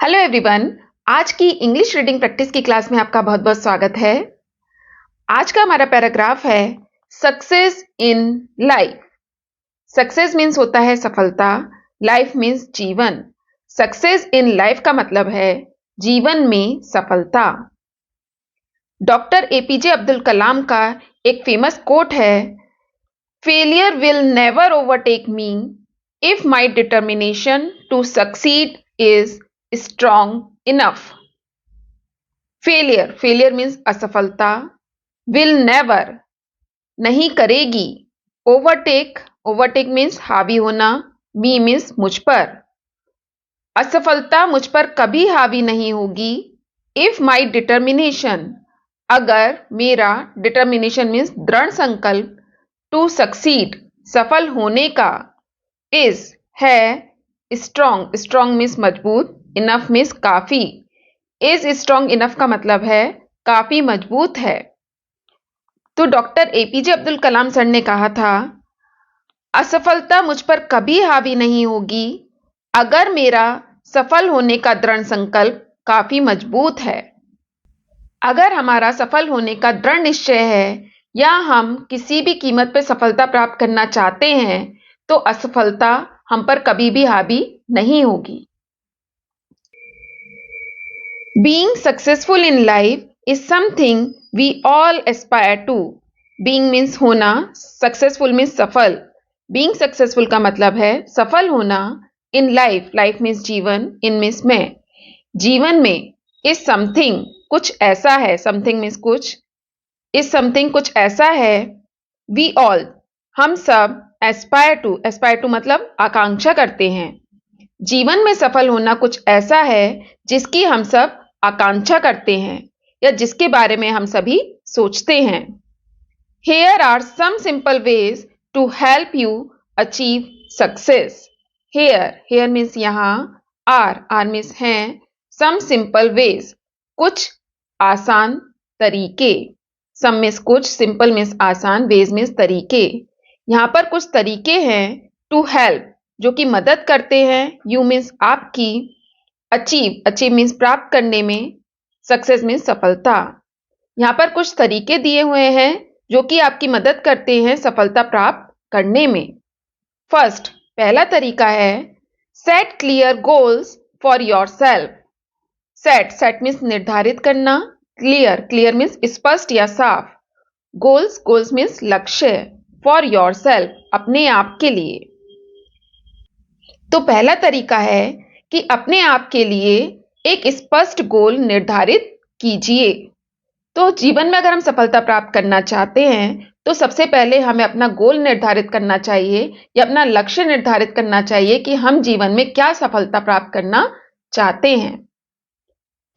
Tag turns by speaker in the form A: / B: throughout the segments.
A: Hello everyone. आज की English reading practice की क्लास में आपका बहुत बहुत स्वागत है। आज का हमारा पैराग्राफ है success in life. Success means होता है सफलता, लाइफ मीन्स जीवन। सक्सेस इन लाइफ का मतलब है जीवन में सफलता। डॉक्टर एपीजे अब्दुल कलाम का एक फेमस कोट है, failure will never overtake me if my determination to succeed is strong enough. Failure means असफलता, विल नेवर नहीं करेगी, ओवरटेक मीन्स हावी होना, मी मीन्स मुझ पर। असफलता मुझ पर कभी हावी नहीं होगी, इफ माई डिटर्मिनेशन अगर मेरा, डिटर्मिनेशन मीन्स दृढ़ संकल्प, टू सक्सीड सफल होने का, इज है, स्ट्रॉन्ग मीन्स मजबूत, इनफ मीन्स काफी। इज स्ट्रॉन्ग इनफ का मतलब है काफी मजबूत है। तो doctor APJ Abdul Kalam sir ने कहा था, असफलता मुझ पर कभी हावी नहीं होगी अगर मेरा सफल होने का दृढ़ संकल्प काफी मजबूत है। अगर हमारा सफल होने का दृढ़ निश्चय है या हम किसी भी कीमत पर सफलता प्राप्त करना चाहते हैं तो असफलता हम पर कभी भी हावी नहीं होगी। Being successful in life is something we all aspire to. Being means होना, successful means सफल। Being successful का मतलब है सफल होना। In life, life means जीवन, in means में। जीवन में is something कुछ ऐसा है, something means कुछ, is something कुछ ऐसा है। We all हम सब aspire to मतलब आकांक्षा करते हैं। जीवन में सफल होना कुछ ऐसा है जिसकी हम सब आकांक्षा करते हैं या जिसके बारे में हम सभी सोचते हैं। Here are some simple ways to help you achieve success. Here means यहाँ, are means हैं, some simple ways कुछ आसान तरीके। some means कुछ, simple means आसान, ways means तरीके। यहाँ पर कुछ तरीके हैं to help जो कि मदद करते हैं, you means आपकी, अचीव मीन्स प्राप्त करने में, सक्सेस मीन्स सफलता। यहां पर कुछ तरीके दिए हुए हैं जो कि आपकी मदद करते हैं सफलता प्राप्त करने में। फर्स्ट, पहला तरीका है set clear goals for yourself. Set means निर्धारित करना, क्लियर मीन्स स्पष्ट या साफ, गोल्स मीन्स लक्ष्य, फॉर योरसेल्फ अपने आप के लिए। तो पहला तरीका है कि अपने आप के लिए एक स्पष्ट गोल निर्धारित कीजिए। तो जीवन में अगर हम सफलता प्राप्त करना चाहते हैं तो सबसे पहले हमें अपना गोल निर्धारित करना चाहिए या अपना लक्ष्य निर्धारित करना चाहिए कि हम जीवन में क्या सफलता प्राप्त करना चाहते हैं।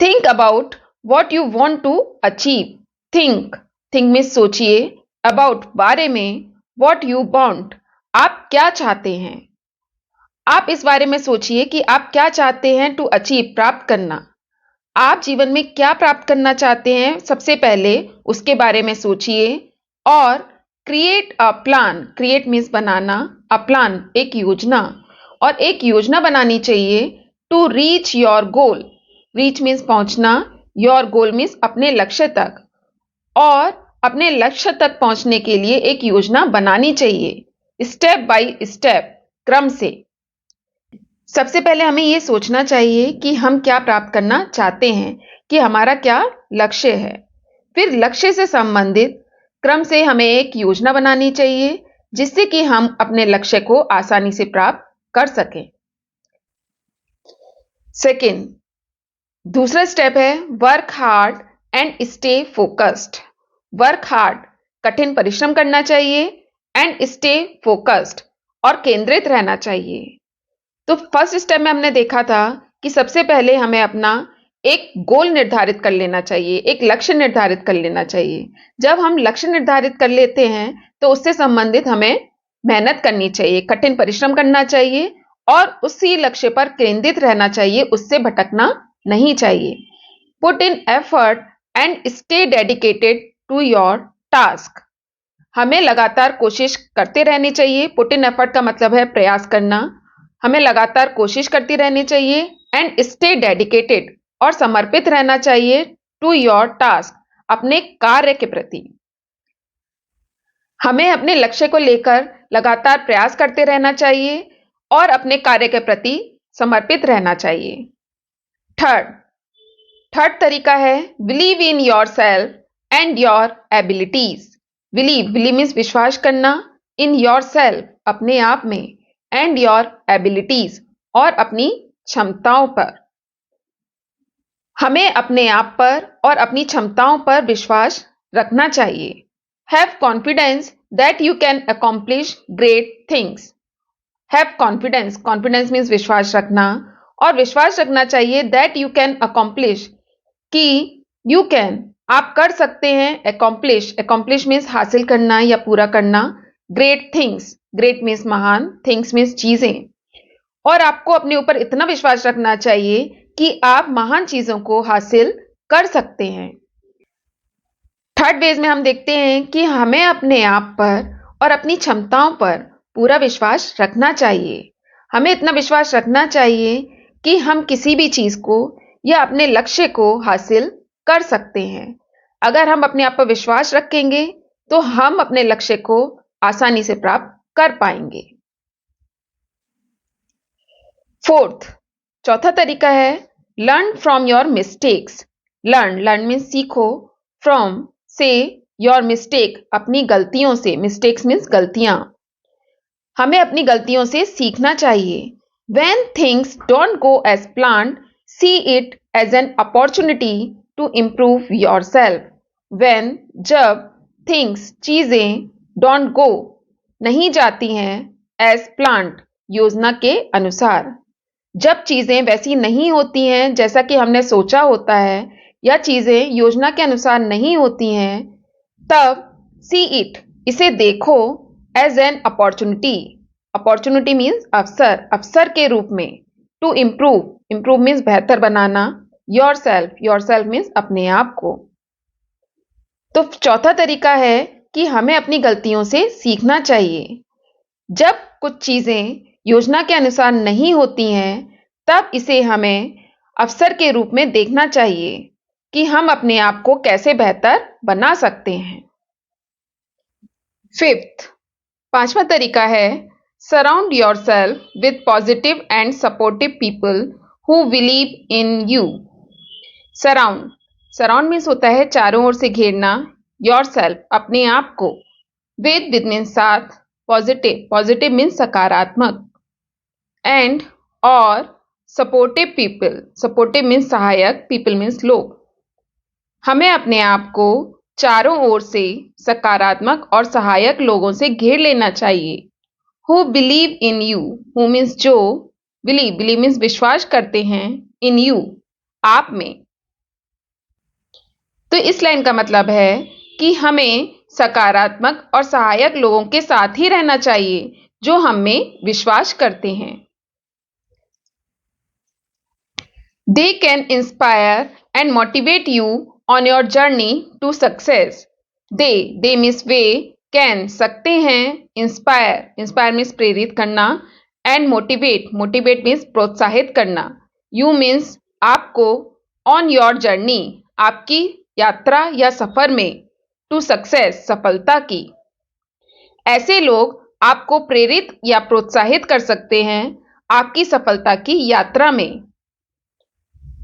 A: Think about what you want to achieve. Think means सोचिए, अबाउट बारे में, वॉट यू वॉन्ट आप क्या चाहते हैं। आप इस बारे में सोचिए कि आप क्या चाहते हैं टू अचीव प्राप्त करना। आप जीवन में क्या प्राप्त करना चाहते हैं, सबसे पहले उसके बारे में सोचिए और create a plan. Create means बनाना, अ प्लान एक योजना, और एक योजना बनानी चाहिए to reach your goal. Reach means पहुंचना, योर गोल मीन्स अपने लक्ष्य तक, और अपने लक्ष्य तक पहुंचने के लिए एक योजना बनानी चाहिए स्टेप बाय स्टेप, क्रम से। सबसे पहले हमें यह सोचना चाहिए कि हम क्या प्राप्त करना चाहते हैं, कि हमारा क्या लक्ष्य है। फिर लक्ष्य से संबंधित क्रम से हमें एक योजना बनानी चाहिए जिससे कि हम अपने लक्ष्य को आसानी से प्राप्त कर सकें। सेकंड, दूसरा स्टेप है work hard and stay focused. Work hard कठिन परिश्रम करना चाहिए, एंड स्टे फोकस्ड और केंद्रित रहना चाहिए। तो फर्स्ट स्टेप में हमने देखा था कि सबसे पहले हमें अपना एक गोल निर्धारित कर लेना चाहिए, एक लक्ष्य निर्धारित कर लेना चाहिए। जब हम लक्ष्य निर्धारित कर लेते हैं तो उससे संबंधित हमें मेहनत करनी चाहिए, कठिन परिश्रम करना चाहिए और उसी लक्ष्य पर केंद्रित रहना चाहिए, उससे भटकना नहीं चाहिए। Put in effort and stay dedicated to your task. हमें लगातार कोशिश करते रहनी चाहिए। पुट इन एफर्ट का मतलब है प्रयास करना, हमें लगातार कोशिश करती रहनी चाहिए एंड स्टे डेडिकेटेड और समर्पित रहना चाहिए टू योर टास्क, अपने कार्य के प्रति। हमें अपने लक्ष्य को लेकर लगातार प्रयास करते रहना चाहिए और अपने कार्य के प्रति समर्पित रहना चाहिए। थर्ड तरीका है believe in your self and your abilities. Believe means विश्वास करना, इन योर सेल्फ अपने आप में, एंड योर एबिलिटीज और अपनी क्षमताओं पर। हमें अपने आप पर और अपनी क्षमताओं पर विश्वास रखना चाहिए। Have confidence that you can accomplish great things. Have confidence means विश्वास रखना, और विश्वास रखना चाहिए दैट यू कैन अकॉम्प्लिश, कि यू कैन आप कर सकते हैं, अकॉम्प्लिश मीन्स हासिल करना या पूरा करना, ग्रेट थिंग्स, ग्रेट मीन्स महान, थिंग्स मीन्स चीजें, और आपको अपने ऊपर इतना विश्वास रखना चाहिए कि आप महान चीजों को हासिल कर सकते हैं। थर्ड वेज में हम देखते हैं कि हमें अपने आप पर और अपनी क्षमताओं पर पूरा विश्वास रखना चाहिए। हमें इतना विश्वास रखना चाहिए कि हम किसी भी चीज को या अपने लक्ष्य को हासिल कर सकते हैं। अगर हम अपने आप पर विश्वास रखेंगे तो हम अपने लक्ष्य को आसानी से प्राप्त कर पाएंगे। चौथा तरीका है learn from your mistakes. Learn means सीखो, फ्रॉम से योर मिस्टेक अपनी गलतियों से, मिस्टेक्स मीन्स गलतियां। हमें अपनी गलतियों से सीखना चाहिए। When things don't go as planned, see it as an opportunity to improve yourself. When जब things चीजें don't go नहीं जाती हैं as planned योजना के अनुसार, जब चीजें वैसी नहीं होती हैं जैसा कि हमने सोचा होता है, या चीजें योजना के अनुसार नहीं होती हैं, तब see it इसे देखो एज एन अपॉर्चुनिटी मीन्स अवसर के रूप में, टू इम्प्रूव मीन्स बेहतर बनाना, योरसेल्फ मीन्स अपने आप को। तो चौथा तरीका है कि हमें अपनी गलतियों से सीखना चाहिए। जब कुछ चीजें योजना के अनुसार नहीं होती हैं, तब इसे हमें अवसर के रूप में देखना चाहिए कि हम अपने आप को कैसे बेहतर बना सकते हैं। पांचवा तरीका है surround yourself with positive and supportive people who believe in you. Surround means होता है चारों ओर से घेरना, योरसेल्फ अपने आप को, विद मीन्स साथ, पॉजिटिव मीन्स सकारात्मक, एंड और सपोर्टिव मीन्स सहायक, पीपल मीन्स लोग। हमें अपने आप को चारों ओर से सकारात्मक और सहायक लोगों से घेर लेना चाहिए। Who believe in you, who means जो, बिलीव मीन्स विश्वास करते हैं, इन यू आप में। तो इस लाइन का मतलब है कि हमें सकारात्मक और सहायक लोगों के साथ ही रहना चाहिए जो हम में विश्वास करते हैं। They can inspire and motivate you on your journey to success. They means way, can सकते हैं, inspire means प्रेरित करना, and motivate means प्रोत्साहित करना, you means आपको, on your journey आपकी यात्रा या सफर में, to success सफलता की। ऐसे लोग आपको प्रेरित या प्रोत्साहित कर सकते हैं आपकी सफलता की यात्रा में।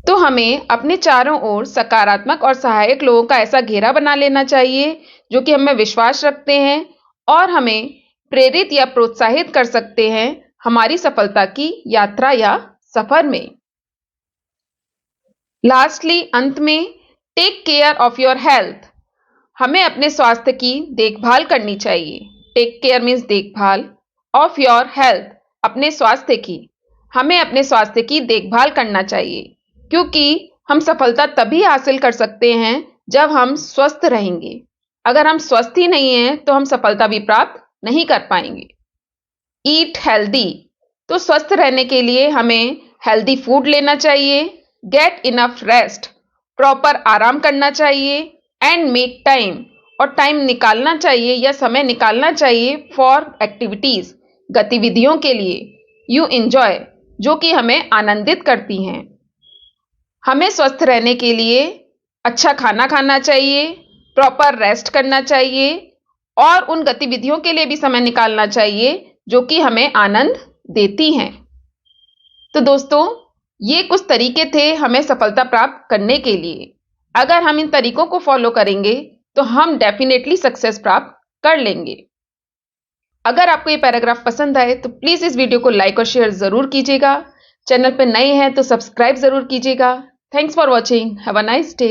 A: तो हमें अपने चारों ओर सकारात्मक और सहायक लोगों का ऐसा घेरा बना लेना चाहिए जो कि हमें विश्वास रखते हैं और हमें प्रेरित या प्रोत्साहित कर सकते हैं हमारी सफलता की यात्रा या सफर में। लास्टली, अंत में, take care of your health. हमें अपने स्वास्थ्य की देखभाल करनी चाहिए। टेक केयर मीन्स देखभाल, ऑफ योर हेल्थ अपने स्वास्थ्य की। हमें अपने स्वास्थ्य की देखभाल करना चाहिए क्योंकि हम सफलता तभी हासिल कर सकते हैं जब हम स्वस्थ रहेंगे। अगर हम स्वस्थ ही नहीं हैं तो हम सफलता भी प्राप्त नहीं कर पाएंगे। ईट हेल्दी, तो स्वस्थ रहने के लिए हमें हेल्दी फूड लेना चाहिए। गेट इनफ रेस्ट, प्रॉपर आराम करना चाहिए। एंड मेक टाइम, और टाइम निकालना चाहिए या समय निकालना चाहिए फॉर एक्टिविटीज, गतिविधियों के लिए, यू एंजॉय, जो कि हमें आनंदित करती हैं। हमें स्वस्थ रहने के लिए अच्छा खाना खाना चाहिए, प्रॉपर रेस्ट करना चाहिए और उन गतिविधियों के लिए भी समय निकालना चाहिए जो कि हमें आनंद देती हैं। तो दोस्तों, ये कुछ तरीके थे हमें सफलता प्राप्त करने के लिए। अगर हम इन तरीकों को फॉलो करेंगे तो हम डेफिनेटली सक्सेस प्राप्त कर लेंगे। अगर आपको ये पैराग्राफ पसंद आए तो प्लीज इस वीडियो को लाइक और शेयर जरूर कीजिएगा। चैनल पर नए हैं तो सब्सक्राइब जरूर कीजिएगा। Thanks for watching. Have a nice day.